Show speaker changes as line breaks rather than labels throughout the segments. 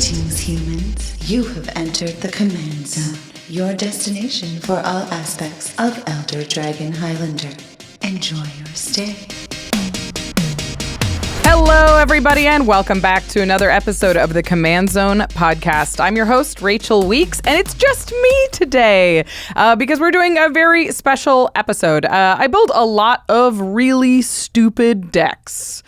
Greetings, humans. You have entered the Command Zone, your destination for all aspects of Elder Dragon Highlander. Enjoy your stay.
Hello, everybody, and welcome back to another episode of the Command Zone podcast. I'm your host, Rachel Weeks, and it's just me today because we're doing a very special episode. I build a lot of really stupid decks.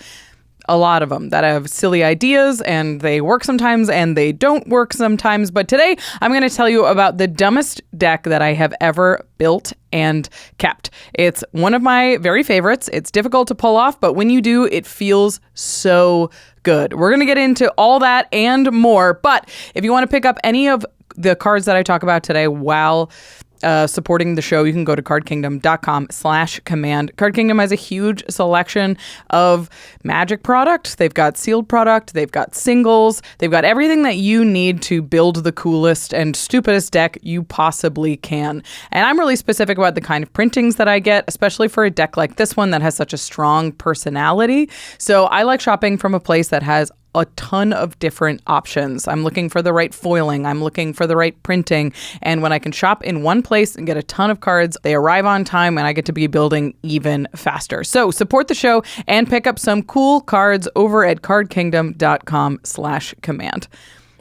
A lot of them that have silly ideas, and they work sometimes and they don't work sometimes. But today I'm going to tell you about the dumbest deck that I have ever built and kept. It's one of my very favorites. It's difficult to pull off, but when you do, it feels so good. We're going to get into all that and more. But if you want to pick up any of the cards that I talk about today while supporting the show, you can go to cardkingdom.com/command. Card Kingdom has a huge selection of Magic product. They've got sealed product. They've got singles. They've got everything that you need to build the coolest and stupidest deck you possibly can. And I'm really specific about the kind of printings that I get, especially for a deck like this one that has such a strong personality. So I like shopping from a place that has a ton of different options. I'm looking for the right foiling. I'm looking for the right printing. And when I can shop in one place and get a ton of cards, they arrive on time and I get to be building even faster. So support the show and pick up some cool cards over at cardkingdom.com/command.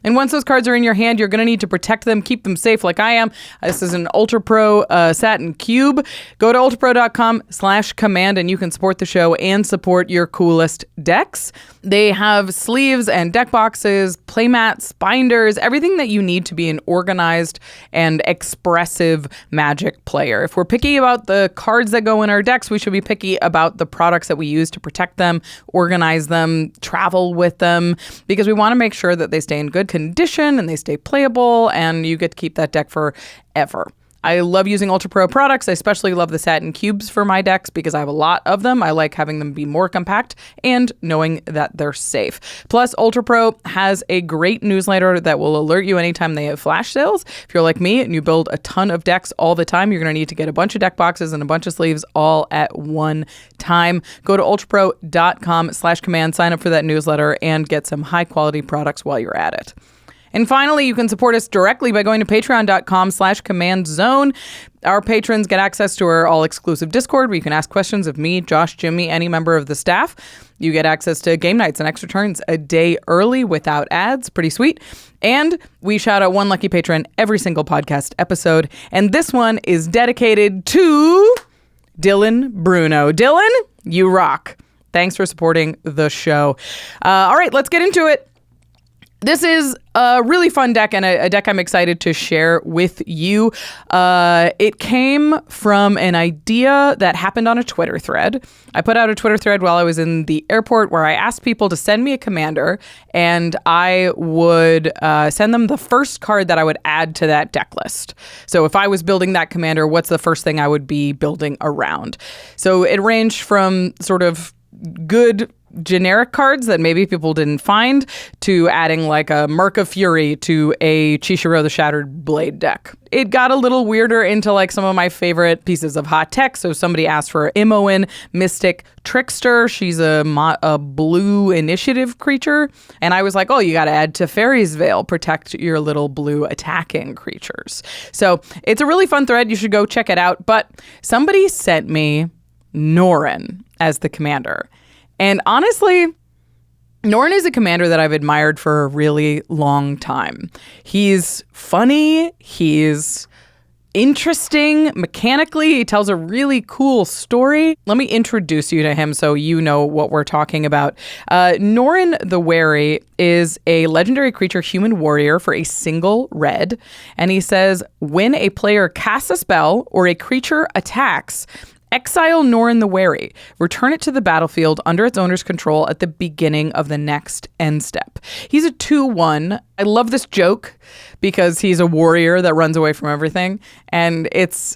And once those cards are in your hand, you're going to need to protect them, keep them safe like I am. This is an ULTRAPRO satin cube. Go to ultrapro.com/command and you can support the show and support your coolest decks. They have sleeves and deck boxes, playmats, binders, everything that you need to be an organized and expressive Magic player. If we're picky about the cards that go in our decks, we should be picky about the products that we use to protect them, organize them, travel with them, because we want to make sure that they stay in good condition and they stay playable and you get to keep that deck forever. I love using ULTRAPRO products. I especially love the satin cubes for my decks because I have a lot of them. I like having them be more compact and knowing that they're safe. Plus, ULTRAPRO has a great newsletter that will alert you anytime they have flash sales. If you're like me and you build a ton of decks all the time, you're going to need to get a bunch of deck boxes and a bunch of sleeves all at one time. Go to ultrapro.com/command, sign up for that newsletter, and get some high quality products while you're at it. And finally, you can support us directly by going to patreon.com/commandzone. Our patrons get access to our all-exclusive Discord where you can ask questions of me, Josh, Jimmy, any member of the staff. You get access to game nights and extra turns a day early without ads. Pretty sweet. And we shout out one lucky patron every single podcast episode. And this one is dedicated to Dylan Bruno. Dylan, you rock. Thanks for supporting the show. All right, let's get into it. This is a really fun deck and a deck I'm excited to share with you. It came from an idea that happened on a Twitter thread. I put out a Twitter thread while I was in the airport where I asked people to send me a commander and I would send them the first card that I would add to that deck list. So if I was building that commander, what's the first thing I would be building around? So it ranged from sort of good generic cards that maybe people didn't find to adding like a Merc of Fury to a Chishiro the Shattered Blade deck. It got a little weirder into like some of my favorite pieces of hot tech. So somebody asked for Imoen Mystic Trickster. She's a blue initiative creature. And I was like, oh, you got to add Teferi's Veil, protect your little blue attacking creatures. So it's a really fun thread. You should go check it out. But somebody sent me Norin as the commander. And honestly, Norin is a commander that I've admired for a really long time. He's funny. He's interesting mechanically. He tells a really cool story. Let me introduce you to him so you know what we're talking about. Norin the Wary is a legendary creature human warrior for a single red. And he says, when a player casts a spell or a creature attacks, exile Norin the Wary. Return it to the battlefield under its owner's control at the beginning of the next end step. He's a 2/1. I love this joke because he's a warrior that runs away from everything. And it's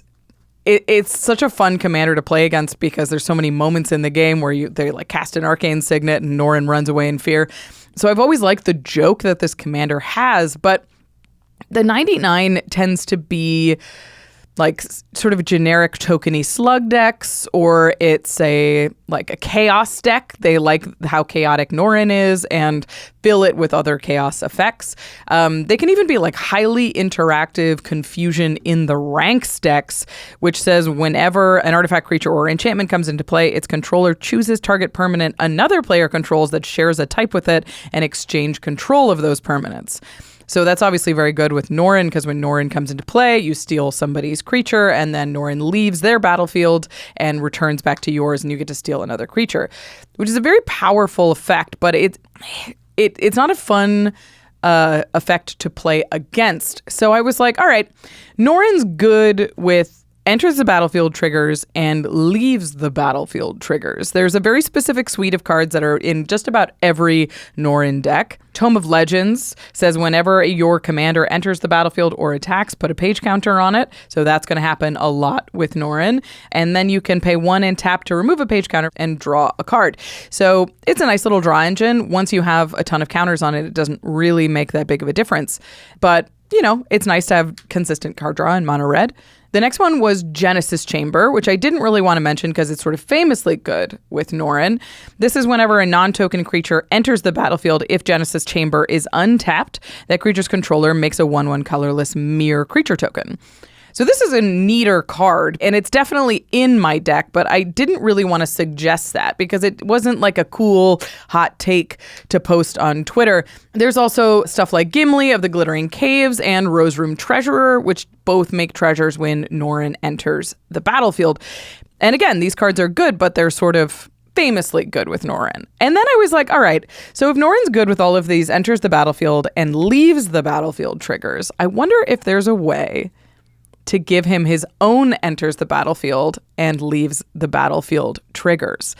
such a fun commander to play against because there's so many moments in the game where they like cast an arcane signet and Norin runs away in fear. So I've always liked the joke that this commander has, but the 99 tends to be like sort of generic tokeny slug decks, or it's a chaos deck. They like how chaotic Norin is and fill it with other chaos effects. They can even be like highly interactive confusion in the ranks decks, which says whenever an artifact, creature, or enchantment comes into play, its controller chooses target permanent another player controls that shares a type with it and exchange control of those permanents. So that's obviously very good with Norin, because when Norin comes into play, you steal somebody's creature, and then Norin leaves their battlefield and returns back to yours, and you get to steal another creature, which is a very powerful effect, but it's not a fun effect to play against. So I was like, all right, Norin's good with enters the battlefield triggers and leaves the battlefield triggers. There's a very specific suite of cards that are in just about every Norin deck. Tome of Legends says whenever your commander enters the battlefield or attacks, put a page counter on it. So that's going to happen a lot with Norin. And then you can pay 1 and tap to remove a page counter and draw a card. So it's a nice little draw engine. Once you have a ton of counters on it, it doesn't really make that big of a difference. But, you know, it's nice to have consistent card draw in mono red. The next one was Genesis Chamber, which I didn't really want to mention because it's sort of famously good with Norin. This is whenever a non-token creature enters the battlefield. If Genesis Chamber is untapped, that creature's controller makes a 1/1 colorless mirror creature token. So this is a neater card, and it's definitely in my deck, but I didn't really want to suggest that because it wasn't like a cool hot take to post on Twitter. There's also stuff like Gimli of the Glittering Caves and Rose Room Treasurer, which both make treasures when Norin enters the battlefield. And again, these cards are good, but they're sort of famously good with Norin. And then I was like, all right, so if Norin's good with all of these, enters the battlefield and leaves the battlefield triggers, I wonder if there's a way to give him his own enters the battlefield and leaves the battlefield triggers.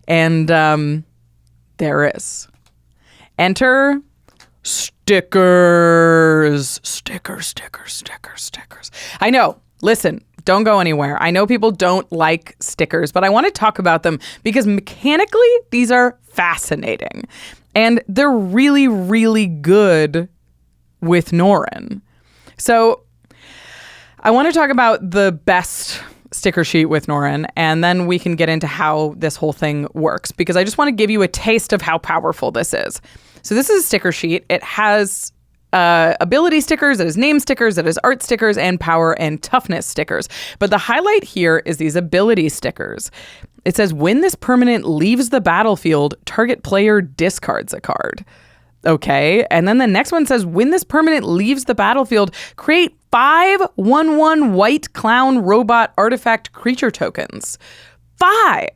And there is. Enter stickers. Stickers. I know. Listen, don't go anywhere. I know people don't like stickers, but I want to talk about them because mechanically, these are fascinating. And they're really, really good with Norin. So I want to talk about the best sticker sheet with Norin, and then we can get into how this whole thing works, because I just want to give you a taste of how powerful this is. So this is a sticker sheet. It has ability stickers, it has name stickers, it has art stickers, and power and toughness stickers. But the highlight here is these ability stickers. It says, when this permanent leaves the battlefield, target player discards a card. Okay, and then the next one says, when this permanent leaves the battlefield, create 5 1/1 white clown robot artifact creature tokens. 5.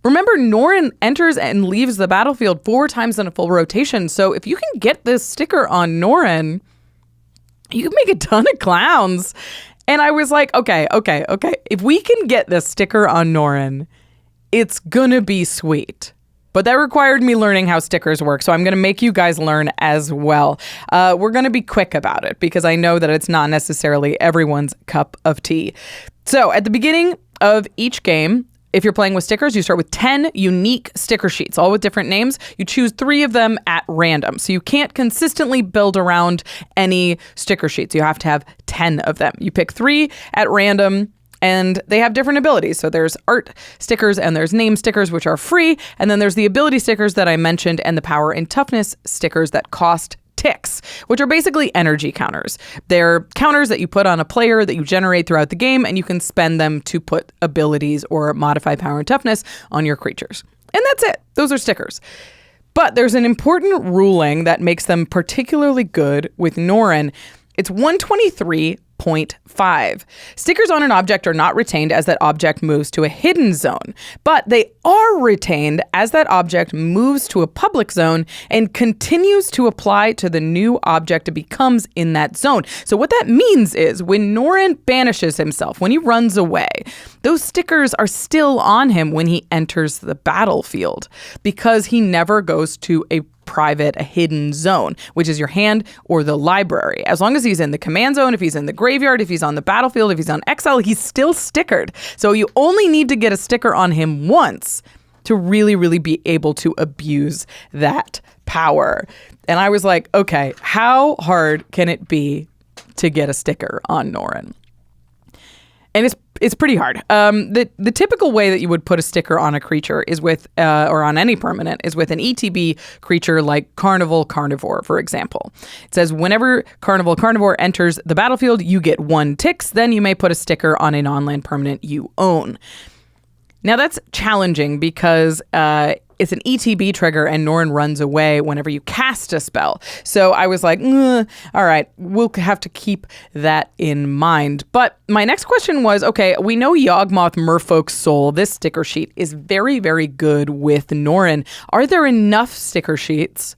Remember, Norin enters and leaves the battlefield 4 times in a full rotation. So if you can get this sticker on Norin, you can make a ton of clowns. And I was like, okay. If we can get this sticker on Norin, it's gonna be sweet. But that required me learning how stickers work, so I'm going to make you guys learn as well. We're going to be quick about it because I know that it's not necessarily everyone's cup of tea. So at the beginning of each game, if you're playing with stickers, you start with 10 unique sticker sheets, all with different names. You choose 3 of them at random. So you can't consistently build around any sticker sheets. You have to have 10 of them. You pick 3 at random, and they have different abilities. So there's art stickers and there's name stickers, which are free. And then there's the ability stickers that I mentioned and the power and toughness stickers that cost ticks, which are basically energy counters. They're counters that you put on a player that you generate throughout the game, and you can spend them to put abilities or modify power and toughness on your creatures. And that's it. Those are stickers. But there's an important ruling that makes them particularly good with Norin. It's 123.5. Stickers on an object are not retained as that object moves to a hidden zone, but they are retained as that object moves to a public zone and continues to apply to the new object it becomes in that zone. So what that means is when Norin banishes himself, when he runs away, those stickers are still on him when he enters the battlefield because he never goes to a hidden zone, which is your hand or the library. As long as he's in the command zone, if he's in the graveyard, if he's on the battlefield, if he's on exile, he's still stickered. So you only need to get a sticker on him once to really, really be able to abuse that power. And I was like, okay, how hard can it be to get a sticker on Norin? And it's pretty hard. The typical way that you would put a sticker on a creature is with, or on any permanent, is with an ETB creature like Carnivore, for example. It says whenever Carnivore enters the battlefield, you get 1 ticks. Then you may put a sticker on a non-land permanent you own. Now that's challenging because it's an ETB trigger and Norin runs away whenever you cast a spell. So I was like, all right, we'll have to keep that in mind. But my next question was, okay, we know Yawgmoth Merfolk's Soul, this sticker sheet, is very, very good with Norin. Are there enough sticker sheets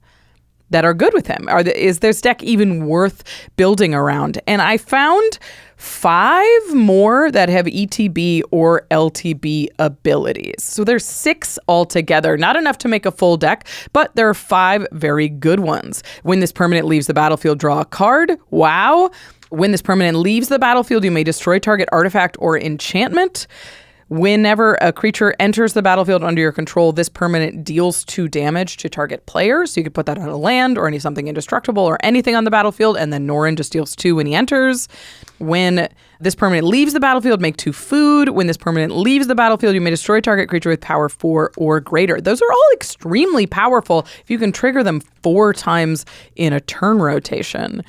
that are good with him? Is this deck even worth building around? And I found 5 more that have ETB or LTB abilities. So there's 6 altogether. Not enough to make a full deck, but there are 5 very good ones. When this permanent leaves the battlefield, draw a card. Wow. When this permanent leaves the battlefield, you may destroy target artifact or enchantment. Whenever a creature enters the battlefield under your control, this permanent deals 2 damage to target player. So you could put that on a land or something indestructible or anything on the battlefield, and then Norin just deals 2 when he enters. When this permanent leaves the battlefield, make 2 food. When this permanent leaves the battlefield, you may destroy target creature with power 4 or greater. Those are all extremely powerful if you can trigger them 4 times in a turn rotation.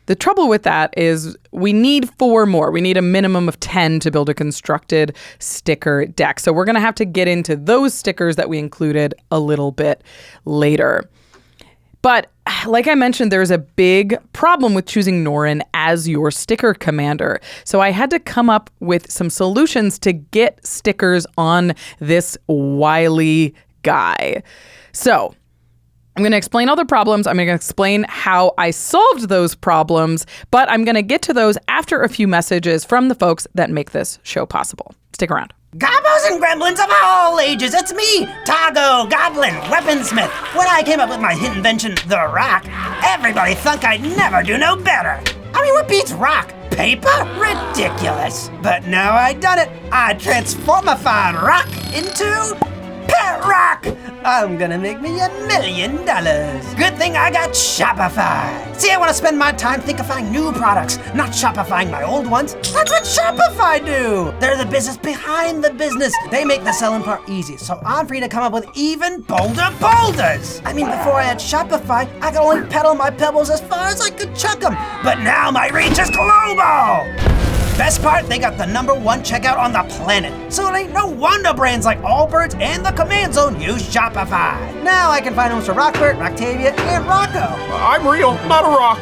The trouble with that is we need 4 more. We need a minimum of 10 to build a constructed sticker deck. So we're going to have to get into those stickers that we included a little bit later. But like I mentioned, there's a big problem with choosing Norin as your sticker commander. So I had to come up with some solutions to get stickers on this wily guy. So I'm going to explain all the problems. I'm going to explain how I solved those problems, but I'm going to get to those after a few messages from the folks that make this show possible. Stick around.
Gobbos and gremlins of all ages, it's me, Tago, Goblin, Weaponsmith. When I came up with my hit invention, the rock, everybody thunk I'd never do no better. I mean, what beats rock? Paper? Ridiculous. But now I done it. I transformified rock into pet rock. I'm gonna make me $1 million. Good thing I got Shopify. See, I want to spend my time thinkifying new products, not Shopifying my old ones. That's what Shopify do. They're the business behind the business. They make the selling part easy, so I'm free to come up with even bolder boulders. I mean, before I had Shopify, I could only pedal my pebbles as far as I could chuck them. But now my reach is global. Best part, they got the #1 checkout on the planet. So it ain't no wonder brands like Allbirds and the Command Zone use Shopify. Now I can find homes for Rockbird, Rocktavia, and Rocco.
I'm real, not a rock.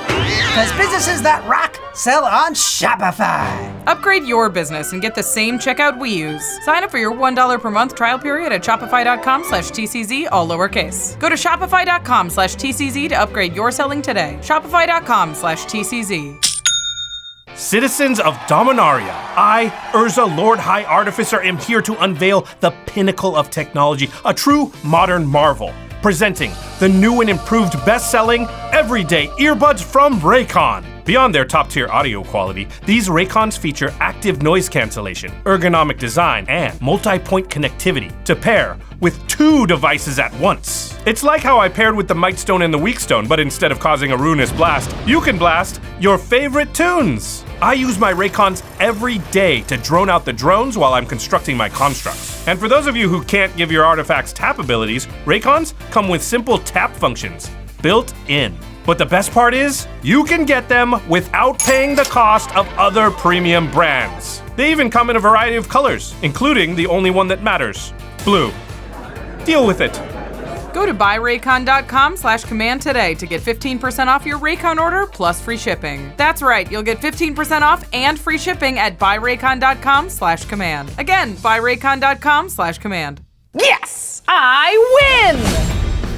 Because businesses that rock sell on Shopify.
Upgrade your business and get the same checkout we use. Sign up for your $1 per month trial period at shopify.com/TCZ, all lowercase. Go to shopify.com/TCZ to upgrade your selling today. Shopify.com/TCZ.
Citizens of Dominaria, I, Urza, Lord High Artificer, am here to unveil the pinnacle of technology, a true modern marvel. Presenting the new and improved best-selling everyday earbuds from RAYCON. Beyond their top-tier audio quality, these RAYCONs feature active noise cancellation, ergonomic design, and multi-point connectivity to pair with 2 devices at once. It's like how I paired with the Mightstone and the Weakstone, but instead of causing a ruinous blast, you can blast your favorite tunes. I use my RAYCONs every day to drone out the drones while I'm constructing my constructs. And for those of you who can't give your artifacts tap abilities, RAYCONs come with simple tap functions built in. But the best part is, you can get them without paying the cost of other premium brands. They even come in a variety of colors, including the only one that matters, blue. Deal with it.
Go to buyraycon.com/command today to get 15% off your Raycon order plus free shipping. That's right, you'll get 15% off and free shipping at buyraycon.com/command. Again, buyraycon.com/command. Yes! I win!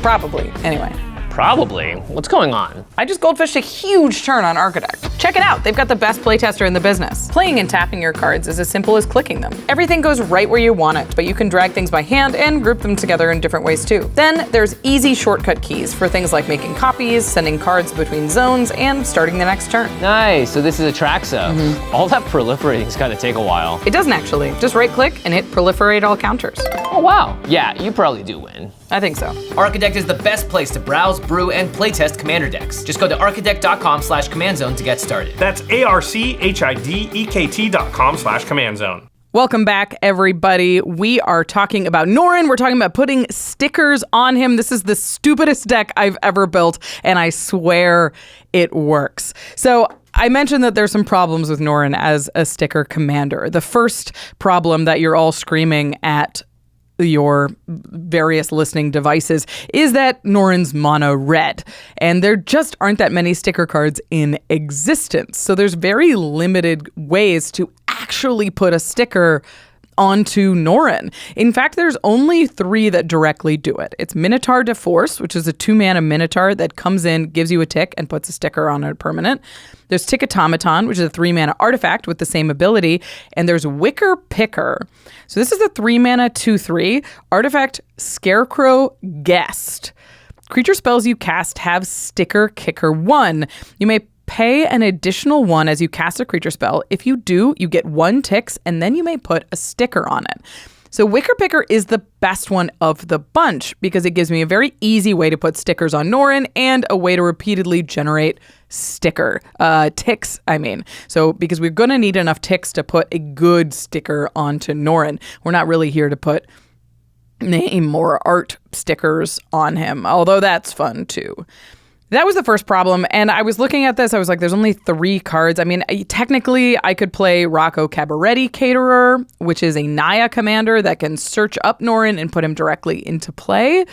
Probably, anyway.
Probably. What's going on?
I just goldfished a huge turn on ARCHIDEKT. Check it out, they've got the best playtester in the business. Playing and tapping your cards is as simple as clicking them. Everything goes right where you want it, but you can drag things by hand and group them together in different ways too. Then there's easy shortcut keys for things like making copies, sending cards between zones, and starting the next turn.
Nice, so this is a Traxo. All that proliferating's gotta take a while.
It doesn't actually. Just right click and hit proliferate all counters.
Oh, wow. Yeah, you probably do win.
I think so.
ARCHIDEKT is the best place to browse, brew, and playtest commander decks. Just go to archidekt.com/commandzone to get started.
That's ARCHIDEKT.com/commandzone.
Welcome back, everybody. We are talking about Norin. We're talking about putting stickers on him. This is the stupidest deck I've ever built, and I swear it works. So I mentioned that there's some problems with Norin as a sticker commander. The first problem that you're all screaming at your various listening devices is that Norin's mono red, and there just aren't that many sticker cards in existence. So there's very limited ways to actually put a sticker onto Norin. In fact, there's only 3 that directly do it. It's Minotaur de Force, which is a 2-mana Minotaur that comes in, gives you a tick, and puts a sticker on a permanent. There's Tick-Automaton, which is a 3-mana artifact with the same ability. And there's Wicker Picker. So this is a 3-mana 2/3 artifact Scarecrow Guest. Creature spells you cast have Sticker Kicker 1. You may pay an additional 1 as you cast a creature spell. If you do, you get 1 ticks, and then you may put a sticker on it. So Wicker Picker is the best one of the bunch because it gives me a very easy way to put stickers on Norin and a way to repeatedly generate ticks, I mean. So because we're going to need enough ticks to put a good sticker onto Norin. We're not really here to put name or art stickers on him, although that's fun too. That was the first problem, and I was looking at this, I was like, there's only 3 cards. I mean, technically, I could play Rocco Cabaretti Caterer, which is a Naya commander that can search up Norin and put him directly into play.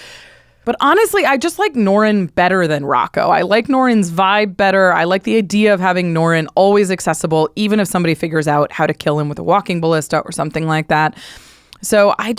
But honestly, I just like Norin better than Rocco. I like Norin's vibe better. I like the idea of having Norin always accessible, even if somebody figures out how to kill him with a walking ballista or something like that. So I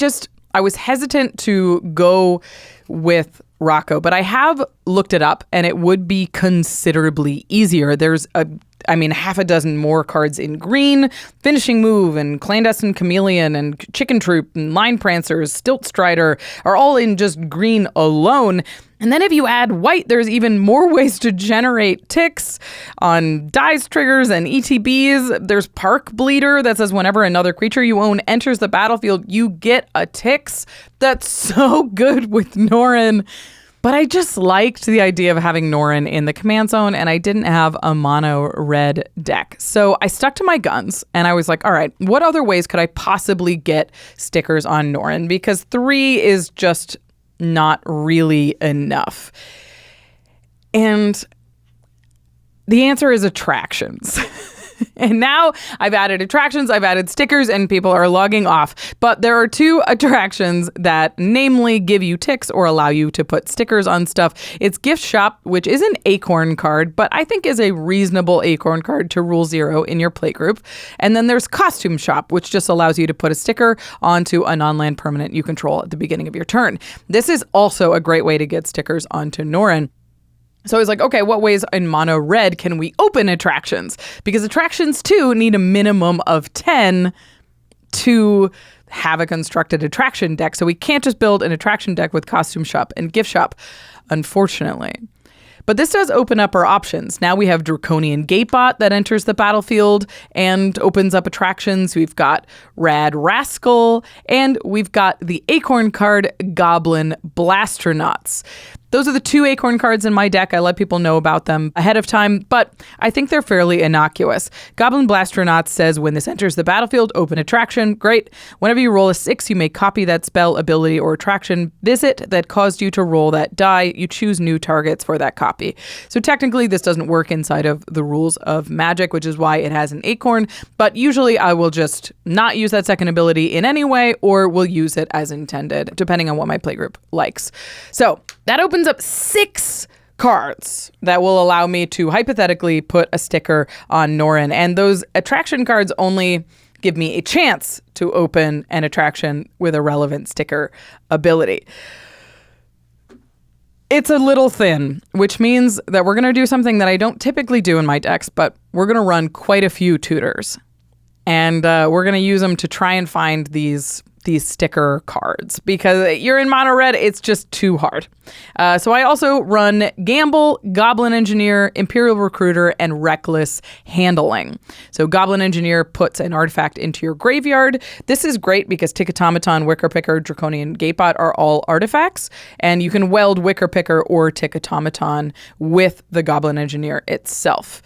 was hesitant to go with Rocco, but I have looked it up and it would be considerably easier. There's half a dozen more cards in green. Finishing Move and Clandestine Chameleon and Chicken Troop and Line Prancers, Stilt Strider are all in just green alone. And then if you add white, there's even more ways to generate ticks on dice triggers and ETBs. There's Park Bleeder that says whenever another creature you own enters the battlefield, you get a ticks. That's so good with Norin. But I just liked the idea of having Norin in the command zone, and I didn't have a mono red deck. So I stuck to my guns, and I was like, all right, what other ways could I possibly get stickers on Norin? Because 3 is just not really enough. And the answer is attractions. And now I've added attractions, I've added stickers, and people are logging off. But there are 2 attractions that namely give you ticks or allow you to put stickers on stuff. It's Gift Shop, which is an Acorn card, but I think is a reasonable Acorn card to rule 0 in your playgroup. And then there's Costume Shop, which just allows you to put a sticker onto a non-land permanent you control at the beginning of your turn. This is also a great way to get stickers onto Norin. So I was like, okay, what ways in mono red can we open attractions? Because attractions too need a minimum of 10 to have a constructed attraction deck. So we can't just build an attraction deck with Costume Shop and Gift Shop, unfortunately. But this does open up our options. Now we have Draconian Gatebot that enters the battlefield and opens up attractions. We've got Rad Rascal, and we've got the Acorn card, Goblin Blastronauts. Those are the 2 Acorn cards in my deck. I let people know about them ahead of time, but I think they're fairly innocuous. Goblin Blastronauts says when this enters the battlefield, open attraction. Great. Whenever you roll a 6, you may copy that spell, ability, or attraction visit that caused you to roll that die. You choose new targets for that copy. So technically, this doesn't work inside of the rules of Magic, which is why it has an Acorn, but usually I will just not use that second ability in any way, or will use it as intended, depending on what my playgroup likes. So that opens up 6 cards that will allow me to hypothetically put a sticker on Norin. And those attraction cards only give me a chance to open an attraction with a relevant sticker ability. It's a little thin, which means that we're going to do something that I don't typically do in my decks, but we're going to run quite a few tutors. And we're going to use them to try and find these these sticker cards because you're in mono red, it's just too hard. So I also run Gamble, Goblin Engineer, Imperial Recruiter, and Reckless Handling. So Goblin Engineer puts an artifact into your graveyard. This is great because Ticketomaton, Wicker Picker, Draconian Gatebot are all artifacts, and you can weld Wicker Picker or Ticketomaton with the Goblin Engineer itself.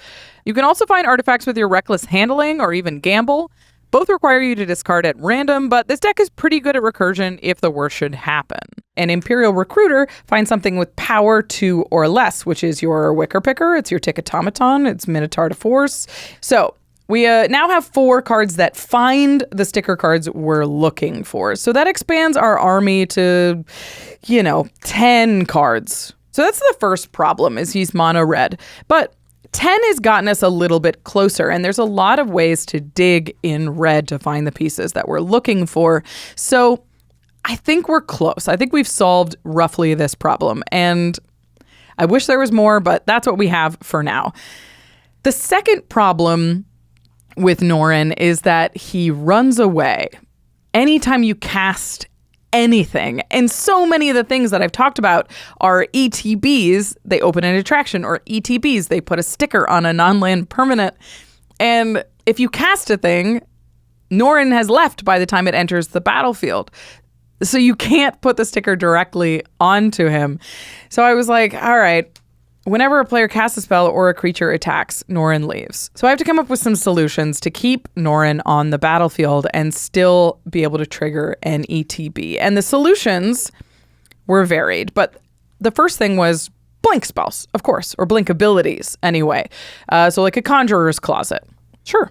You can also find artifacts with your Reckless Handling or even Gamble. Both require you to discard at random, but this deck is pretty good at recursion if the worst should happen. An Imperial Recruiter finds something with power 2 or less, which is your Wicker Picker, it's your Ticketomaton, it's Minotaur to Force. So we now have 4 cards that find the sticker cards we're looking for. So that expands our army to, 10 cards. So that's the first problem, is he's mono red. But 10 has gotten us a little bit closer, and there's a lot of ways to dig in red to find the pieces that we're looking for. So I think we're close. I think we've solved roughly this problem, and I wish there was more, but that's what we have for now. The second problem with Norin is that he runs away anytime you cast anything. And so many of the things that I've talked about are ETBs, they open an attraction, or ETBs, they put a sticker on a non-land permanent. And if you cast a thing, Norin has left by the time it enters the battlefield. So you can't put the sticker directly onto him. So I was like, all right, whenever a player casts a spell or a creature attacks, Norin leaves. So I have to come up with some solutions to keep Norin on the battlefield and still be able to trigger an ETB. And the solutions were varied, but the first thing was blink spells, of course, or blink abilities anyway. So like a Conjurer's Closet. Sure.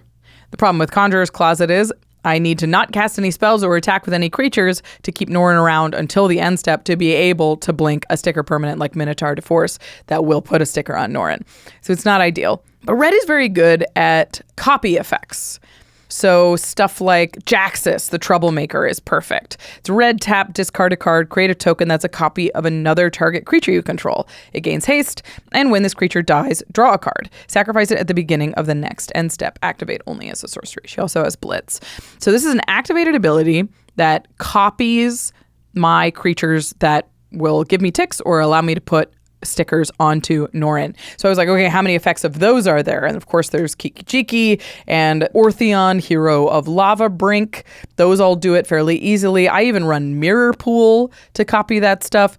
The problem with Conjurer's Closet is I need to not cast any spells or attack with any creatures to keep Norin around until the end step to be able to blink a sticker permanent like Minotaur to Force that will put a sticker on Norin. So it's not ideal. But red is very good at copy effects. So stuff like Jaxus, the Troublemaker, is perfect. It's red, tap, discard a card, create a token that's a copy of another target creature you control. It gains haste, and when this creature dies, draw a card. Sacrifice it at the beginning of the next end step. Activate only as a sorcery. She also has Blitz. So this is an activated ability that copies my creatures that will give me ticks or allow me to put stickers onto Norin. So I was like, okay, how many effects of those are there? And of course there's Kiki Jiki and Ortheon, Hero of Lava Brink. Those all do it fairly easily. I even run Mirror Pool to copy that stuff.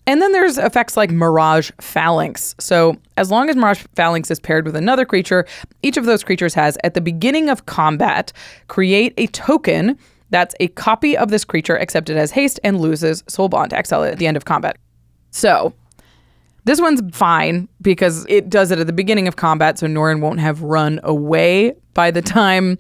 And then there's effects like Mirage Phalanx. So as long as Mirage Phalanx is paired with another creature, each of those creatures has, at the beginning of combat, create a token that's a copy of this creature, except it has haste and loses Soul Bond. Exile it at the end of combat. So this one's fine because it does it at the beginning of combat, so Norin won't have run away by the time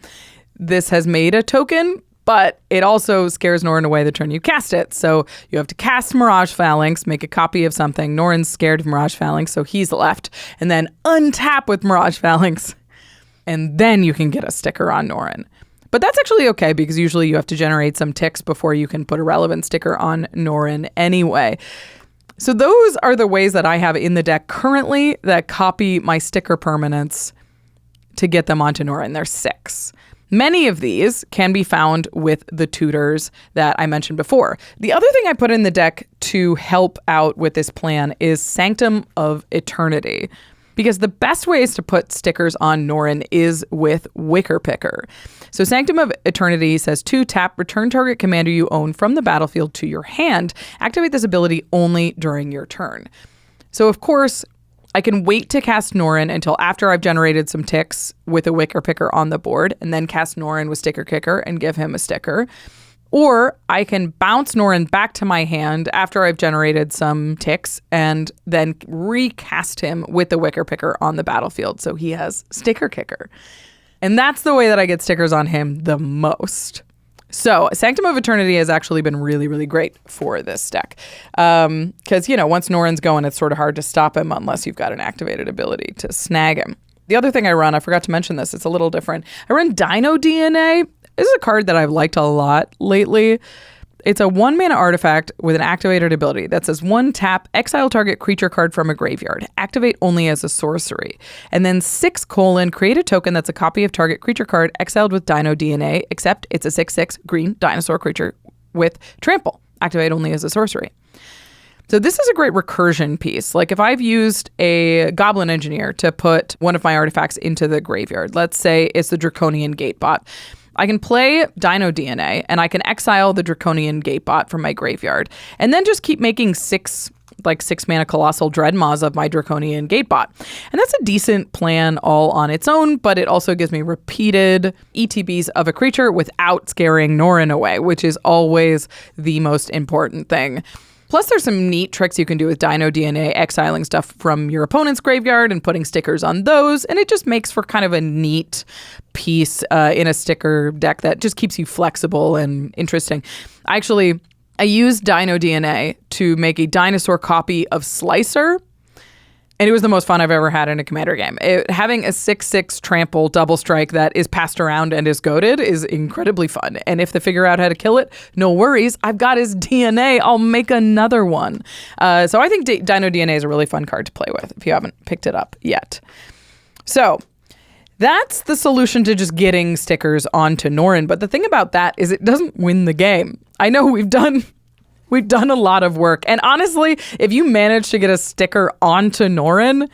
this has made a token, but it also scares Norin away the turn you cast it. So you have to cast Mirage Phalanx, make a copy of something. Norin's scared of Mirage Phalanx, so he's left, and then untap with Mirage Phalanx, and then you can get a sticker on Norin. But that's actually okay because usually you have to generate some ticks before you can put a relevant sticker on Norin anyway. So those are the ways that I have in the deck currently that copy my sticker permanents to get them onto Norin. There's 6. Many of these can be found with the tutors that I mentioned before. The other thing I put in the deck to help out with this plan is Sanctum of Eternity, because the best ways to put stickers on Norin is with Wicker Picker. So Sanctum of Eternity says 2 tap, return target commander you own from the battlefield to your hand. Activate this ability only during your turn. So of course, I can wait to cast Norin until after I've generated some ticks with a Wicker Picker on the board, and then cast Norin with Sticker Kicker and give him a sticker. Or I can bounce Norin back to my hand after I've generated some ticks and then recast him with the Wicker Picker on the battlefield so he has Sticker Kicker. And that's the way that I get stickers on him the most. So Sanctum of Eternity has actually been really, really great for this deck. Because, once Norin's going, it's sort of hard to stop him unless you've got an activated ability to snag him. The other thing I run, I forgot to mention this, it's a little different. I run Dino DNA. This is a card that I've liked a lot lately. It's a 1-mana artifact with an activated ability that says 1 tap, exile target creature card from a graveyard. Activate only as a sorcery. And then 6: create a token that's a copy of target creature card exiled with Dino DNA, except it's a 6/6 green dinosaur creature with Trample, activate only as a sorcery. So this is a great recursion piece. Like if I've used a Goblin Engineer to put one of my artifacts into the graveyard, let's say it's the Draconian Gatebot, I can play Dino DNA and I can exile the Draconian Gatebot from my graveyard and then just keep making 6 mana Colossal Dreadmaws of my Draconian Gatebot. And that's a decent plan all on its own, but it also gives me repeated ETBs of a creature without scaring Norin away, which is always the most important thing. Plus, there's some neat tricks you can do with Dino DNA, exiling stuff from your opponent's graveyard and putting stickers on those. And it just makes for kind of a neat piece in a sticker deck that just keeps you flexible and interesting. I used Dino DNA to make a dinosaur copy of Slicer. And it was the most fun I've ever had in a Commander game. Having a 6/6 trample double strike that is passed around and is goated is incredibly fun. And if they figure out how to kill it, no worries. I've got his DNA. I'll make another one. So I think Dino DNA is a really fun card to play with if you haven't picked it up yet. So that's the solution to just getting stickers onto Norin. But the thing about that is it doesn't win the game. I know we've done a lot of work. And honestly, if you manage to get a sticker onto Norin,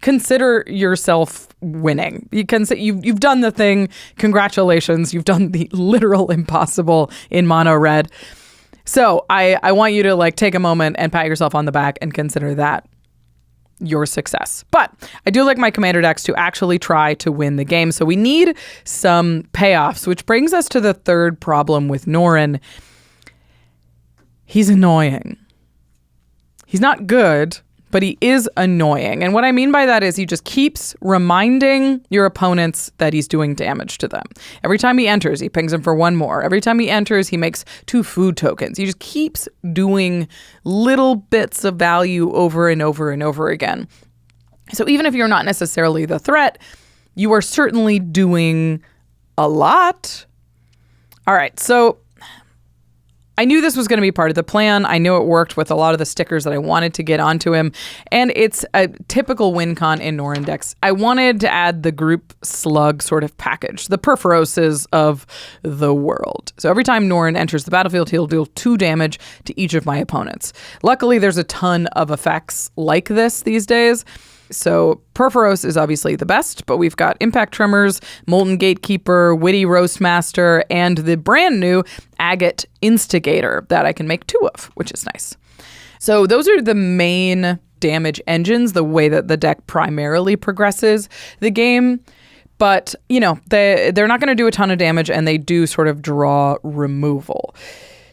consider yourself winning. You've done the thing. Congratulations. You've done the literal impossible in mono red. So I want you to take a moment and pat yourself on the back and consider that your success. But I do like my Commander decks to actually try to win the game. So we need some payoffs, which brings us to the third problem with Norin. He's annoying. He's not good, but he is annoying. And what I mean by that is he just keeps reminding your opponents that he's doing damage to them. Every time he enters, he pings them for 1 more. Every time he enters, he makes 2 food tokens. He just keeps doing little bits of value over and over and over again. So even if you're not necessarily the threat, you are certainly doing a lot. All right, so I knew this was going to be part of the plan. I knew it worked with a lot of the stickers that I wanted to get onto him. And it's a typical win con in Norin decks. I wanted to add the group slug sort of package, the Perforoses of the world. So every time Norin enters the battlefield, he'll deal 2 damage to each of my opponents. Luckily, there's a ton of effects like this these days. So Perforos is obviously the best, but we've got Impact Tremors, Molten Gatekeeper, Witty Roastmaster, and the brand new Agate Instigator that I can make 2 of, which is nice. So those are the main damage engines, the way that the deck primarily progresses the game. But, they're not going to do a ton of damage, and they do sort of draw removal.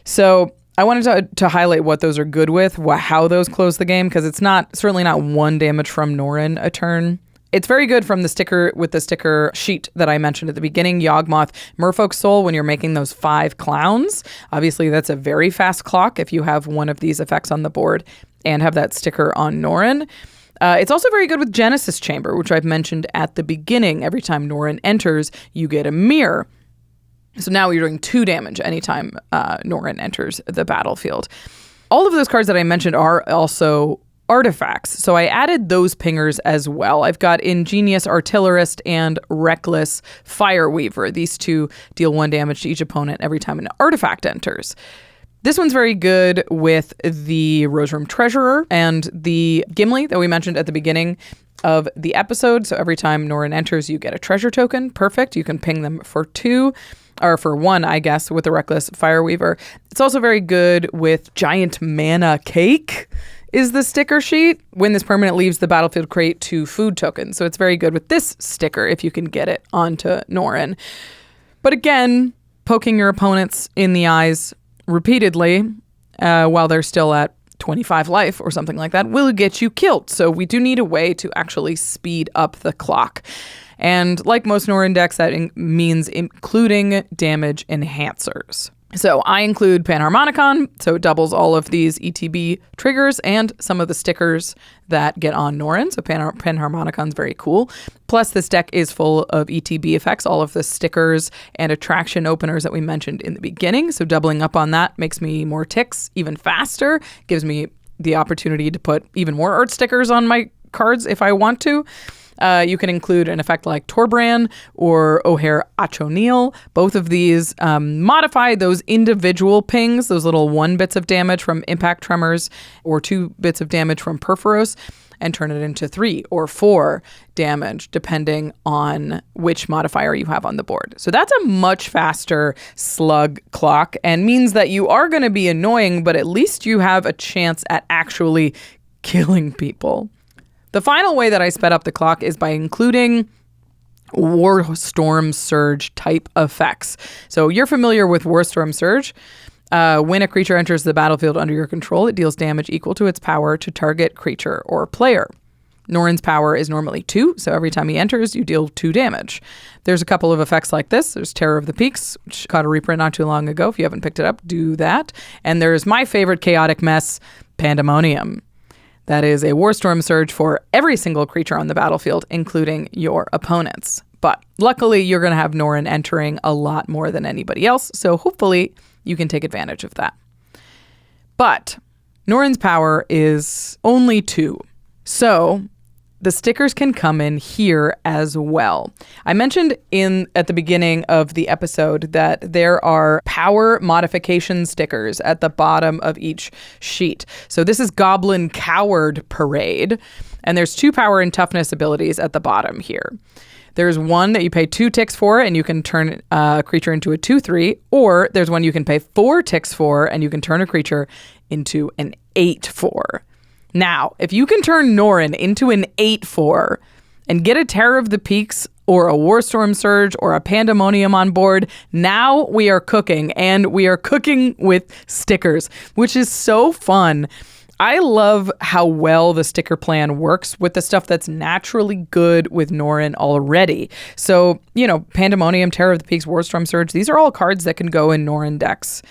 So I wanted to highlight what those are good with, how those close the game, because it's certainly not 1 damage from Norin a turn. It's very good from the sticker sheet that I mentioned at the beginning, Yawgmoth, Merfolk's Soul, when you're making those 5 clowns. Obviously, that's a very fast clock if you have one of these effects on the board and have that sticker on Norin. It's also very good with Genesis Chamber, which I've mentioned at the beginning. Every time Norin enters, you get a mirror. So now you're doing 2 damage anytime Norin enters the battlefield. All of those cards that I mentioned are also artifacts. So I added those pingers as well. I've got Ingenious Artillerist and Reckless Fireweaver. These 2 deal 1 damage to each opponent every time an artifact enters. This one's very good with the Rose Room Treasurer and the Gimli that we mentioned at the beginning of the episode. So every time Norin enters, you get a treasure token. Perfect. You can ping them for 2. Or for 1, I guess, with the Reckless Fireweaver. It's also very good with Giant Mana Cake is the sticker sheet. When this permanent leaves the battlefield, create 2 food tokens. So it's very good with this sticker if you can get it onto Norin. But again, poking your opponents in the eyes repeatedly while they're still at 25 life or something like that will get you killed. So we do need a way to actually speed up the clock. And like most Norin decks, that means including damage enhancers. So I include Panharmonicon, so it doubles all of these ETB triggers and some of the stickers that get on Norin. So Panharmonicon's very cool. Plus, this deck is full of ETB effects, all of the stickers and attraction openers that we mentioned in the beginning. So doubling up on that makes me more ticks even faster, gives me the opportunity to put even more art stickers on my cards if I want to. You can include an effect like Torbran or O'Hare Achonil. Both of these modify those individual pings, those little 1 bits of damage from Impact Tremors or 2 bits of damage from Perforos, and turn it into 3 or 4 damage, depending on which modifier you have on the board. So that's a much faster slug clock and means that you are going to be annoying, but at least you have a chance at actually killing people. The final way that I sped up the clock is by including Warstorm Surge type effects. So you're familiar with Warstorm Surge. When a creature enters the battlefield under your control, it deals damage equal to its power to target creature or player. Norin's power is normally 2, so every time he enters, you deal 2 damage. There's a couple of effects like this. There's Terror of the Peaks, which caught a reprint not too long ago. If you haven't picked it up, do that. And there's my favorite chaotic mess, Pandemonium. That is a Warstorm Surge for every single creature on the battlefield, including your opponents. But luckily, you're going to have Norin entering a lot more than anybody else, so hopefully you can take advantage of that. But Norin's power is only 2, so the stickers can come in here as well. I mentioned at the beginning of the episode that there are power modification stickers at the bottom of each sheet. So this is Goblin Coward Parade, and there's 2 power and toughness abilities at the bottom here. There's one that you pay 2 ticks for, and you can turn a creature into a 2/3, or there's one you can pay 4 ticks for, and you can turn a creature into an 8/4. Now, if you can turn Norin into an 8/4 and get a Terror of the Peaks or a Warstorm Surge or a Pandemonium on board, now we are cooking, and we are cooking with stickers, which is so fun. I love how well the sticker plan works with the stuff that's naturally good with Norin already. So, Pandemonium, Terror of the Peaks, Warstorm Surge, these are all cards that can go in Norin decks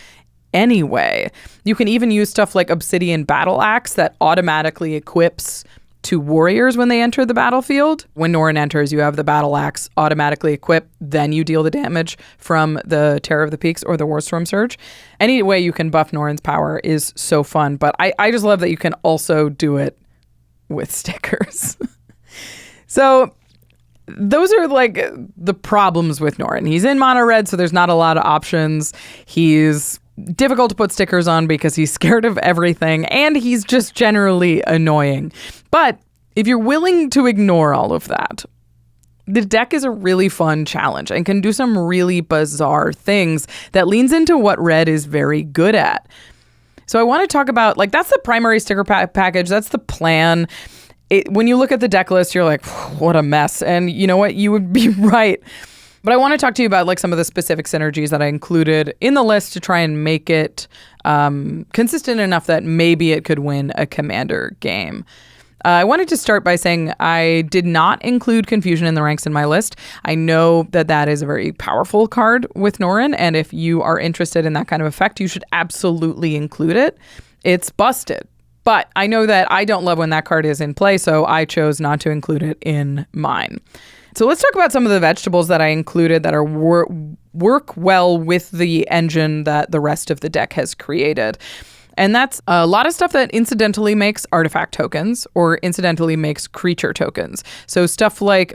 anyway. You can even use stuff like Obsidian Battle Axe that automatically equips to warriors when they enter the battlefield. When Norin enters, you have the Battle Axe automatically equipped, then you deal the damage from the Terror of the Peaks or the Warstorm Surge. Any way you can buff Norin's power is so fun, but I just love that you can also do it with stickers. So those are like the problems with Norin. He's in mono red, so there's not a lot of options. He's difficult to put stickers on because he's scared of everything, and he's just generally annoying. But if you're willing to ignore all of that, the deck is a really fun challenge and can do some really bizarre things that leans into what red is very good at. So I want to talk about, that's the primary sticker package. That's the plan. When you look at the deck list, you're like, what a mess. And you know what? You would be right. But I want to talk to you about some of the specific synergies that I included in the list to try and make it consistent enough that maybe it could win a Commander game. I wanted to start by saying I did not include Confusion in the Ranks in my list. I know that is a very powerful card with Norin, and if you are interested in that kind of effect, you should absolutely include it. It's busted. But I know that I don't love when that card is in play, so I chose not to include it in mine. So let's talk about some of the vegetables that I included that are work well with the engine that the rest of the deck has created. And that's a lot of stuff that incidentally makes artifact tokens or incidentally makes creature tokens. So stuff like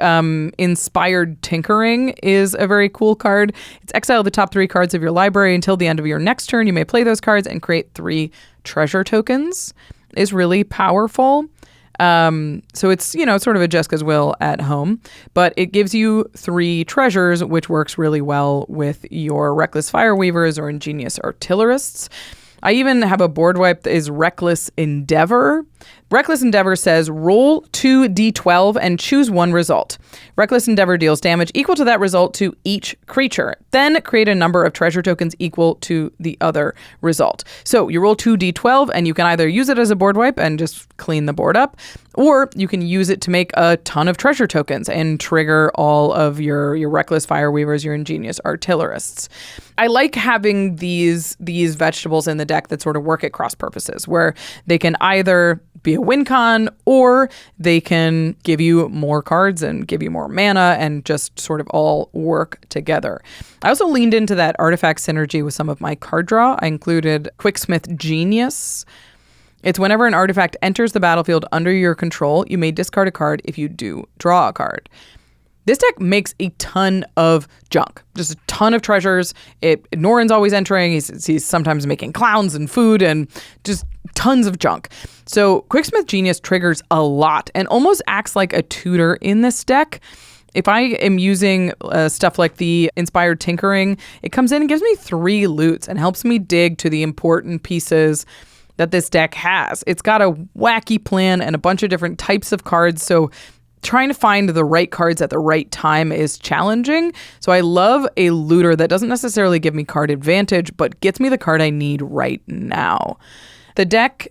Inspired Tinkering is a very cool card. It's exile the top 3 cards of your library until the end of your next turn. You may play those cards and create 3 treasure tokens. Is really powerful. So it's, sort of a Jessica's Will at home, but it gives you 3 treasures, which works really well with your Reckless Fireweavers or Ingenious Artillerists. I even have a board wipe that is Reckless Endeavor. Reckless Endeavor says roll 2d12 and choose 1 result. Reckless Endeavor deals damage equal to that result to each creature. Then create a number of treasure tokens equal to the other result. So you roll 2d12 and you can either use it as a board wipe and just clean the board up, or you can use it to make a ton of treasure tokens and trigger all of your Reckless Fireweavers, your Ingenious Artillerists. I like having these vegetables in the deck that sort of work at cross purposes, where they can either be a win con or they can give you more cards and give you more mana and just sort of all work together. I also leaned into that artifact synergy with some of my card draw. I included Quicksmith Genius It's whenever an artifact enters the battlefield under your control, you may discard a card. If you do, draw a card. This deck makes a ton of junk, just a ton of treasures. Norin's always entering. He's sometimes making clowns and food and just tons of junk. So Quicksmith Genius triggers a lot and almost acts like a tutor in this deck. If I am using stuff like the Inspired Tinkering, it comes in and gives me 3 loots and helps me dig to the important pieces that this deck has. It's got a wacky plan and a bunch of different types of cards, so trying to find the right cards at the right time is challenging. So I love a looter that doesn't necessarily give me card advantage, but gets me the card I need right now. The deck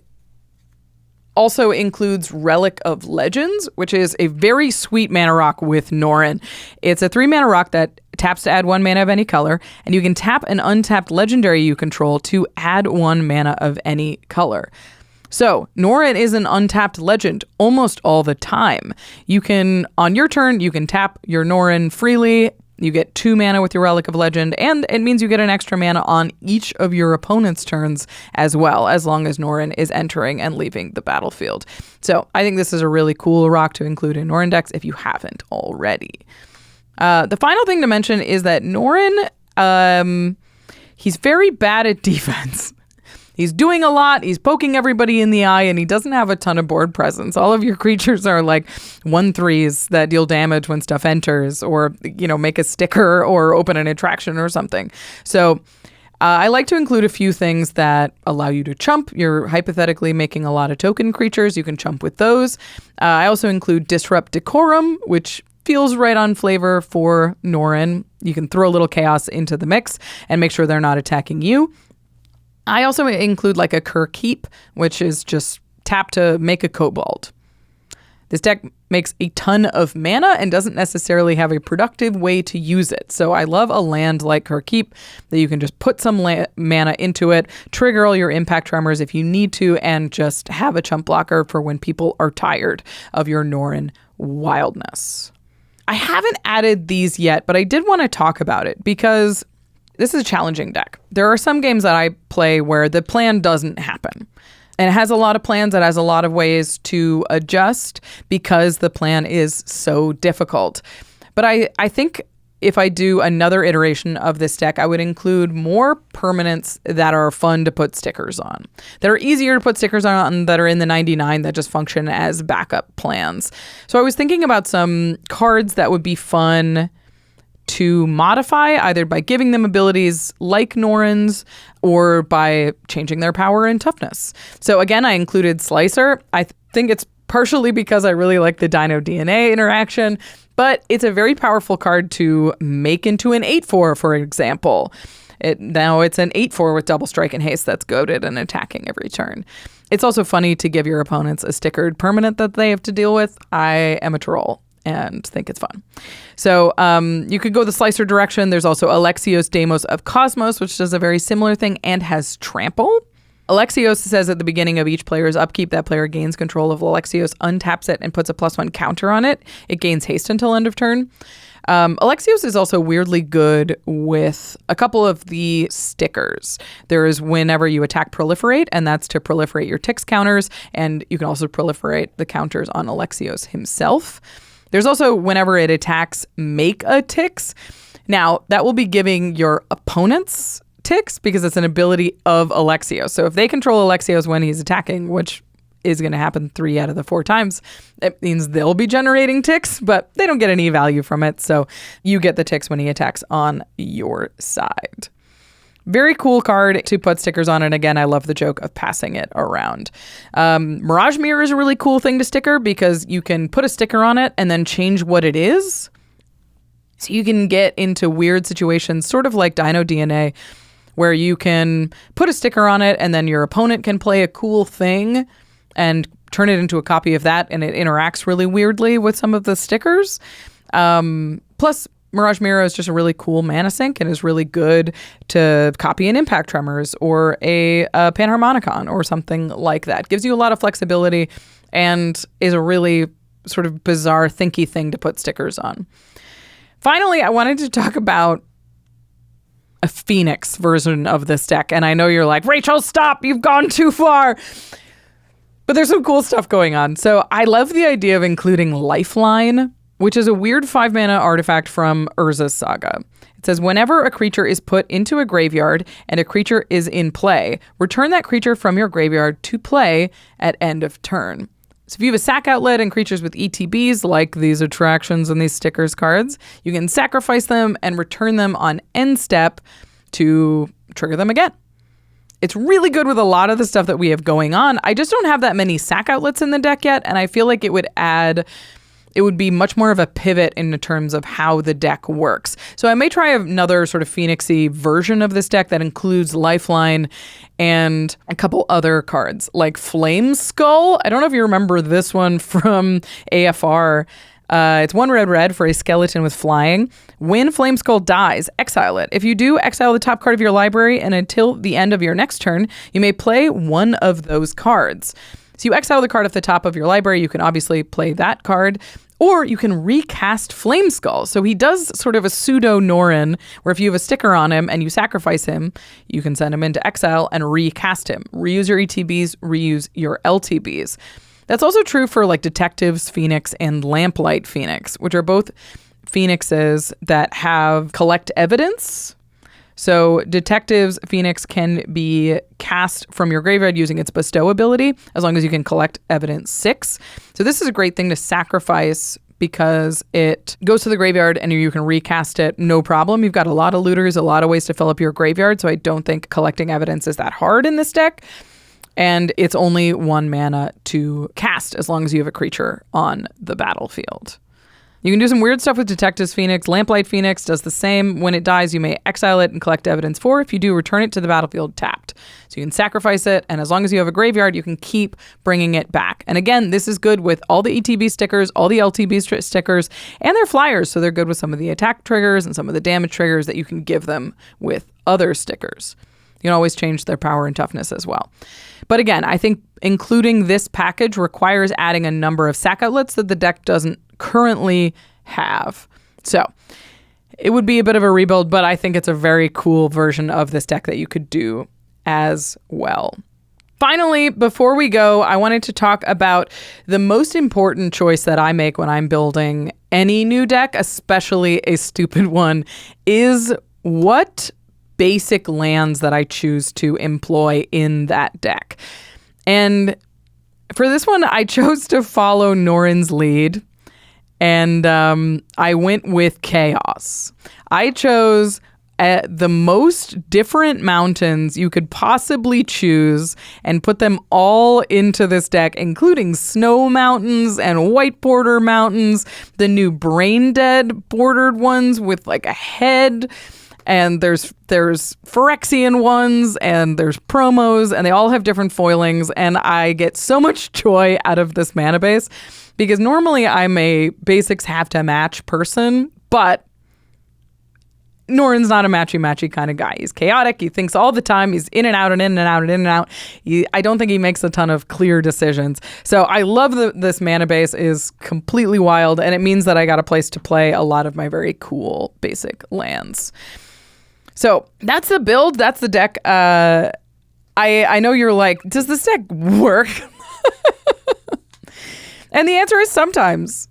also includes Relic of Legends, which is a very sweet mana rock with Norin. It's a 3-mana rock that taps to add 1 mana of any color, and you can tap an untapped legendary you control to add 1 mana of any color. So, Norin is an untapped legend almost all the time. You can, on your turn, you can tap your Norin freely. You get 2 mana with your Relic of Legend, and it means you get an extra mana on each of your opponent's turns as well, as long as Norin is entering and leaving the battlefield. So, I think this is a really cool rock to include in Norin decks if you haven't already. The final thing to mention is that Norin, he's very bad at defense. He's doing a lot, he's poking everybody in the eye, and he doesn't have a ton of board presence. All of your creatures are like 1/3s that deal damage when stuff enters, or, make a sticker or open an attraction or something. So I like to include a few things that allow you to chump. You're hypothetically making a lot of token creatures. You can chump with those. I also include Disrupt Decorum, which feels right on flavor for Norin. You can throw a little chaos into the mix and make sure they're not attacking you. I also include like a Cur Keep, which is just tap to make a Kobold. This deck makes a ton of mana and doesn't necessarily have a productive way to use it. So I love a land like Cur Keep that you can just put some mana into it, trigger all your impact tremors if you need to, and just have a chump blocker for when people are tired of your Norin wildness. I haven't added these yet, but I did want to talk about it because this is a challenging deck. There are some games that I play where the plan doesn't happen. And it has a lot of plans. It has a lot of ways to adjust because the plan is so difficult. But I think if I do another iteration of this deck, I would include more permanents that are fun to put stickers on. That are easier to put stickers on, that are in the 99 that just function as backup plans. So I was thinking about some cards that would be fun to modify, either by giving them abilities like Norin's or by changing their power and toughness. So again, I included Slicer. I think it's partially because I really like the Dino DNA interaction, but it's a very powerful card to make into an 8/4, for example. Now it's an 8/4 with double strike and haste that's goated and attacking every turn. It's also funny to give your opponents a stickered permanent that they have to deal with. I am a troll and think it's fun. So you could go the Slicer direction. There's also Alexios Deimos of Cosmos, which does a very similar thing and has trample. Alexios says at the beginning of each player's upkeep, that player gains control of Alexios, untaps it, and puts a +1 counter on it. It gains haste until end of turn. Alexios is also weirdly good with a couple of the stickers. There is whenever you attack Proliferate, and that's to proliferate your Tix counters, and you can also proliferate the counters on Alexios himself. There's also whenever it attacks, make a Tix. Now, that will be giving your opponents Tix because it's an ability of Alexios. So if they control Alexios when he's attacking, which is going to happen 3 out of the 4 times, it means they'll be generating Tix, but they don't get any value from it. So you get the Tix when he attacks on your side. Very cool card to put stickers on. And again, I love the joke of passing it around. Mirage Mirror is a really cool thing to sticker because you can put a sticker on it and then change what it is. So you can get into weird situations, sort of like Dino DNA, where you can put a sticker on it and then your opponent can play a cool thing and turn it into a copy of that, and it interacts really weirdly with some of the stickers. Plus, Mirage Mirror is just a really cool mana sink and is really good to copy an Impact Tremors or a Panharmonicon or something like that. Gives you a lot of flexibility and is a really sort of bizarre, thinky thing to put stickers on. Finally, I wanted to talk about a Phoenix version of this deck. And I know you're like, Rachel, stop! You've gone too far! But there's some cool stuff going on. So I love the idea of including Lifeline, which is a weird 5-mana artifact from Urza's Saga. It says, whenever a creature is put into a graveyard and a creature is in play, return that creature from your graveyard to play at end of turn. So if you have a sack outlet and creatures with ETBs, like these attractions and these stickers cards, you can sacrifice them and return them on end step to trigger them again. It's really good with a lot of the stuff that we have going on. I just don't have that many sack outlets in the deck yet, and I feel like it would be much more of a pivot in terms of how the deck works. So I may try another sort of Phoenix-y version of this deck that includes Lifeline and a couple other cards, like Flame Skull. I don't know if you remember this one from AFR. It's 1 red for a skeleton with flying. When Flame Skull dies, exile it. If you do, exile the top card of your library, and until the end of your next turn, you may play one of those cards. So you exile the card off the top of your library. You can obviously play that card, or you can recast Flame Skull. So he does sort of a pseudo Norin, where if you have a sticker on him and you sacrifice him, you can send him into exile and recast him. Reuse your ETBs, reuse your LTBs. That's also true for like Detectives Phoenix and Lamplight Phoenix, which are both Phoenixes that have collect evidence. So Detectives Phoenix can be cast from your graveyard using its bestow ability, as long as you can collect evidence 6. So this is a great thing to sacrifice because it goes to the graveyard and you can recast it, no problem. You've got a lot of looters, a lot of ways to fill up your graveyard, so I don't think collecting evidence is that hard in this deck. And it's only 1 mana to cast as long as you have a creature on the battlefield. You can do some weird stuff with Detectives Phoenix. Lamplight Phoenix does the same. When it dies, you may exile it and collect evidence 4. If you do, return it to the battlefield tapped. So you can sacrifice it, and as long as you have a graveyard, you can keep bringing it back. And again, this is good with all the ETB stickers, all the LTB stickers, and their flyers. So they're good with some of the attack triggers and some of the damage triggers that you can give them with other stickers. You can always change their power and toughness as well. But again, I think including this package requires adding a number of sack outlets that the deck doesn't currently have. So it would be a bit of a rebuild, but I think it's a very cool version of this deck that you could do as well. Finally, before we go, I wanted to talk about the most important choice that I make when I'm building any new deck, especially a stupid one, is what basic lands that I choose to employ in that deck. And for this one, I chose to follow Norin's lead, and I went with Chaos. I chose the most different mountains you could possibly choose and put them all into this deck, including snow mountains and white border mountains, the new brain dead bordered ones with like a head. And there's Phyrexian ones, and there's promos, and they all have different foilings, and I get so much joy out of this mana base, because normally I'm a basics have to match person, but Norin's not a matchy kind of guy. He's chaotic. He thinks all the time. He's in and out and in and out and in and out. I don't think he makes a ton of clear decisions. So I love that this mana base is completely wild, and it means that I got a place to play a lot of my very cool basic lands. So that's the build. That's the deck. I know you're like, does this deck work? And the answer is sometimes.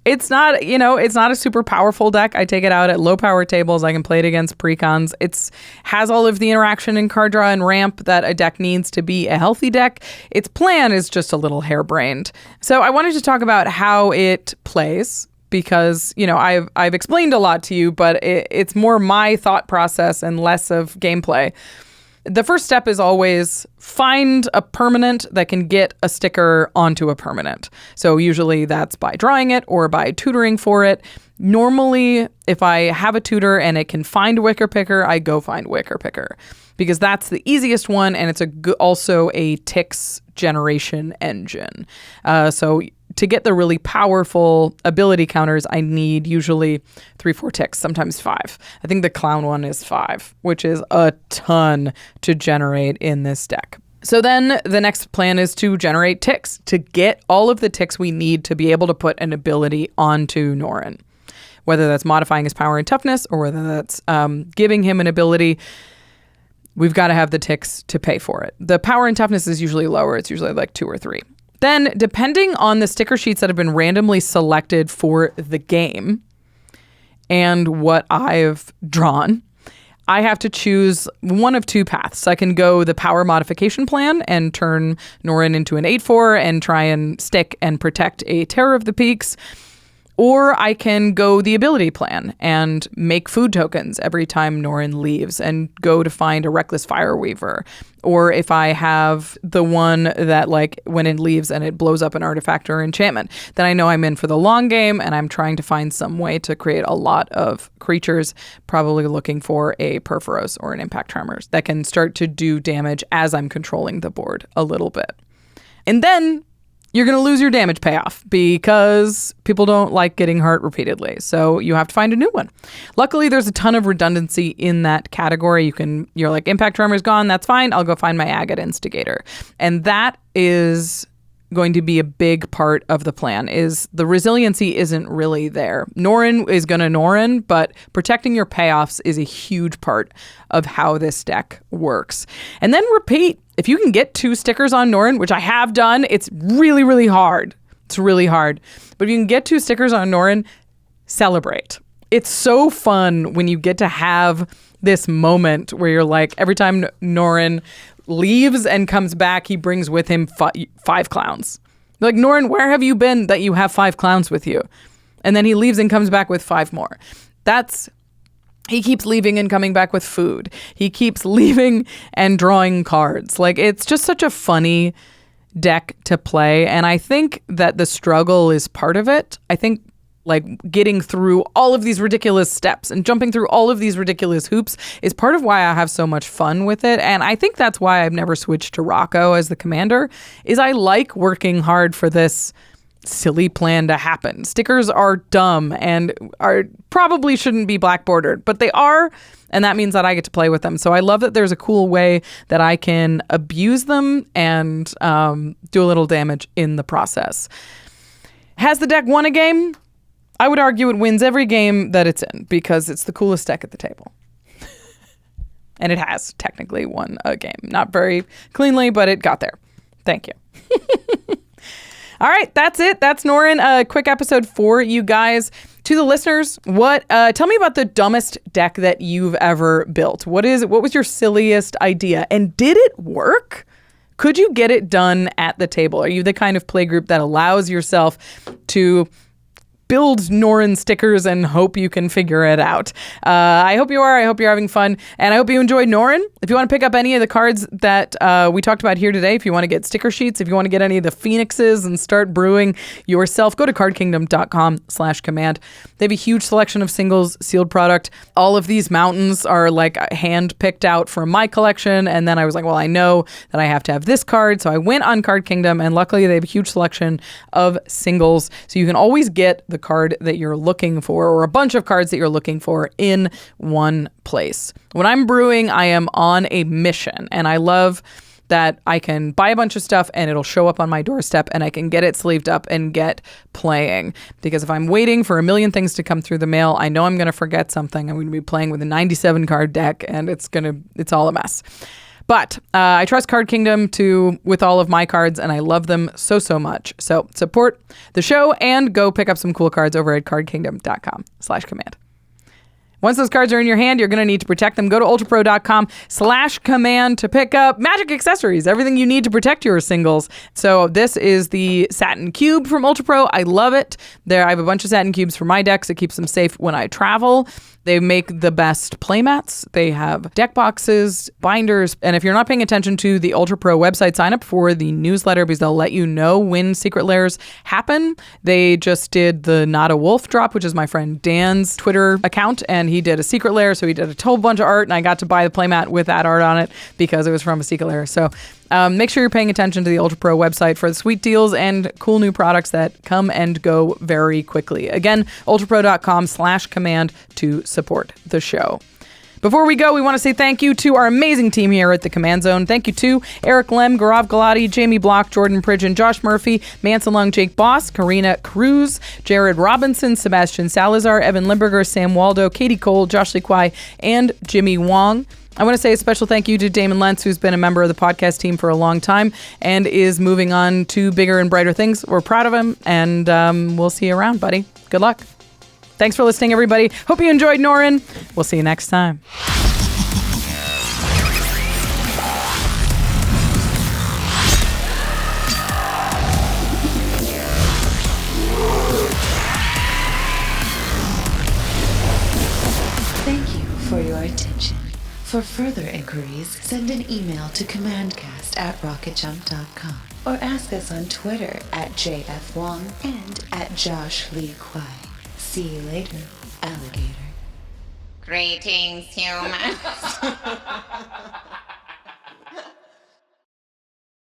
It's not a super powerful deck. I take it out at low power tables. I can play it against precons. It's has all of the interaction and card draw and ramp that a deck needs to be a healthy deck. Its plan is just a little harebrained. So I wanted to talk about how it plays, because, I've explained a lot to you, but it's more my thought process and less of gameplay. The first step is always find a permanent that can get a sticker onto a permanent. So usually that's by drawing it or by tutoring for it. Normally, if I have a tutor and it can find Wicker Picker, I go find Wicker Picker, because that's the easiest one, and it's also a ticks generation engine. So to get the really powerful ability counters, I need usually 3-4 ticks, sometimes 5. I think the clown one is 5, which is a ton to generate in this deck. So then the next plan is to generate ticks, to get all of the ticks we need to be able to put an ability onto Norin, whether that's modifying his power and toughness or whether that's giving him an ability. we've got to have the ticks to pay for it. The power and toughness is usually lower. It's usually like 2 or 3. Then, depending on the sticker sheets that have been randomly selected for the game and what I've drawn, I have to choose one of 2 paths. I can go the power modification plan and turn Norin into an 8/4 and try and stick and protect a Terror of the Peaks. Or I can go the ability plan and make food tokens every time Norin leaves and go to find a Reckless Fireweaver. Or if I have the one that like when it leaves and it blows up an artifact or enchantment, then I know I'm in for the long game and I'm trying to find some way to create a lot of creatures, probably looking for a Perforos or an Impact Tremors that can start to do damage as I'm controlling the board a little bit. And then you're going to lose your damage payoff because people don't like getting hurt repeatedly. So you have to find a new one. Luckily, there's a ton of redundancy in that category. You're like, Impact Tremor's gone. That's fine. I'll go find my Agate Instigator. And that is going to be a big part of the plan. Is the resiliency isn't really there. Norin is going to Norin, but protecting your payoffs is a huge part of how this deck works. And then repeat. If you can get 2 stickers on Norin, which I have done, it's really, really hard. It's really hard. But if you can get 2 stickers on Norin, celebrate. It's so fun when you get to have this moment where you're like, every time Norin leaves and comes back, he brings with him 5 clowns. Like, Norin, where have you been that you have 5 clowns with you? And then he leaves and comes back with 5 more. He keeps leaving and coming back with food. He keeps leaving and drawing cards. Like, it's just such a funny deck to play. And I think that the struggle is part of it. I think like getting through all of these ridiculous steps and jumping through all of these ridiculous hoops is part of why I have so much fun with it. And I think that's why I've never switched to Rocco as the commander, is I like working hard for this silly plan to happen. Stickers are dumb and probably shouldn't be black bordered, but they are, and that means that I get to play with them. So I love that there's a cool way that I can abuse them and do a little damage in the process. Has the deck won a game? I would argue it wins every game that it's in because it's the coolest deck at the table. And it has technically won a game. Not very cleanly, but it got there. Thank you. All right, that's it. That's Norin. A quick episode for you guys. To the listeners, tell me about the dumbest deck that you've ever built. What was your silliest idea? And did it work? Could you get it done at the table? Are you the kind of play group that allows yourself to build Norin stickers and hope you can figure it out? I hope you are. I hope you're having fun. And I hope you enjoyed Norin. If you want to pick up any of the cards that we talked about here today, if you want to get sticker sheets, if you want to get any of the Phoenixes and start brewing yourself, go to cardkingdom.com/command. They have a huge selection of singles, sealed product. All of these mountains are like hand picked out from my collection. And then I was like, well, I know that I have to have this card. So I went on Card Kingdom, and luckily they have a huge selection of singles. So you can always get the card that you're looking for, or a bunch of cards that you're looking for, in one place. When I'm brewing, I am on a mission, and I love that I can buy a bunch of stuff and it'll show up on my doorstep and I can get it sleeved up and get playing. Because if I'm waiting for a million things to come through the mail, I know I'm going to forget something. I'm going to be playing with a 97 card deck and it's all a mess. But I trust Card Kingdom with all of my cards, and I love them so, so much. So support the show and go pick up some cool cards over at cardkingdom.com/command. Once those cards are in your hand, you're going to need to protect them. Go to ultrapro.com/command to pick up magic accessories, everything you need to protect your singles. So this is the Satin Cube from ULTRAPRO. I love it. I have a bunch of Satin Cubes for my decks. It keeps them safe when I travel. They make the best playmats. They have deck boxes, binders. And if you're not paying attention to the ULTRAPRO website, sign up for the newsletter because they'll let you know when secret lairs happen. They just did the Not a Wolf drop, which is my friend Dan's Twitter account. And he did a secret lair. So he did a whole bunch of art and I got to buy the playmat with that art on it because it was from a secret lair. So make sure you're paying attention to the ULTRAPRO website for the sweet deals and cool new products that come and go very quickly. Again, ultrapro.com/command to support the show. Before we go, we want to say thank you to our amazing team here at the Command Zone. Thank you to Eric Lem, Gaurav Galati, Jamie Block, Jordan Pridgeon, Josh Murphy, Manson Lung, Jake Boss, Karina Cruz, Jared Robinson, Sebastian Salazar, Evan Limburger, Sam Waldo, Katie Cole, Josh Likwai, and Jimmy Wong. I want to say a special thank you to Damen Lenz, who's been a member of the podcast team for a long time and is moving on to bigger and brighter things. We're proud of him, and we'll see you around, buddy. Good luck. Thanks for listening, everybody. Hope you enjoyed Norin. We'll see you next time.
Thank you for your attention. For further inquiries, send an email to commandcast@rocketjump.com or ask us on Twitter @JFWong and @JoshLeeQuai. See you later, alligator.
Greetings, humans.